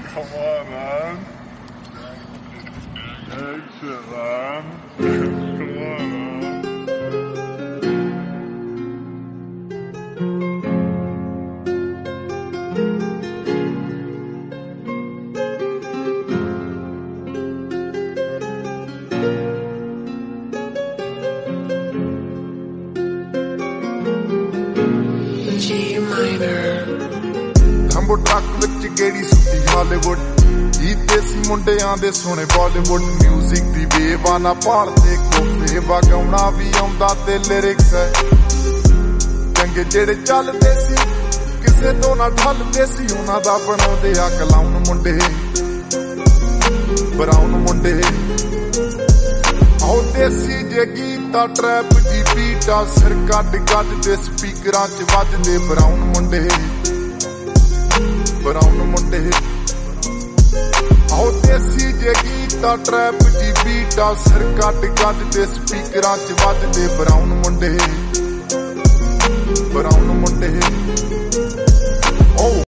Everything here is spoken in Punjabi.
Come on, man. Exit, man. Come on, man. G minor. Combo truck ਵਿੱਚ ਗੇੜੀ ਸੁੱਤੀ ਹਾਲੀਵੁੱਡ ਜੀਤੇ ਸੀ ਮੁੰਡਿਆਂ ਦੇ ਸੋਹਣੇ ਬਾਲੀਵੁੱਡ ਮਿਊਜ਼ਿਕ ਦੀ ਵੇਵਾ ਨਾ ਭਾਲਦੇ ਕੋਫੇ ਵਗਾਉਣਾ ਵੀ ਆਉਂਦਾ ਤੇ ਲਿਰਿਕਸ ਹੈ ਚੰਗੇ ਜਿਹੜੇ ਚੱਲਦੇ ਸੀ ਕਿਸੇ ਤੋਂ ਨਾ ਢਲਦੇ ਸੀ ਉਹਨਾਂ ਦਾ ਬਣਾਉਂਦੇ ਆ ਕਲਾਉਨ ਮੁੰਡੇ ਬਰਾਉਨ ਮੁੰਡੇ ਆਉਂਦੇ ਸੀ ਜੇ ਗੀਤਾ ਟਰੈਪ ਦੀ ਬੀਟਾ ਸਿਰ ਕੱਢ ਗੱਜਦੇ ਸਪੀਕਰਾਂ 'ਚ ਵੱਜਦੇ ਬਰਾਉਨ ਮੁੰਡੇ ਬਰਾਉਨ ਮੁੰਡੇ ਆਉਂਦੇ ਸੀ ਜੇ ਗੀਤਾ ਟਰੈਪ ਦੀ ਬੀਟਾ ਸਿਰ ਕੱਢ ਗੱਜਦੇ ਸਪੀਕਰਾਂ 'ਚ ਵੱਜਦੇ ਬਰਾਉਨ ਮੁੰਡੇ ਬਰਾਉਨ ਮੁੰਡੇ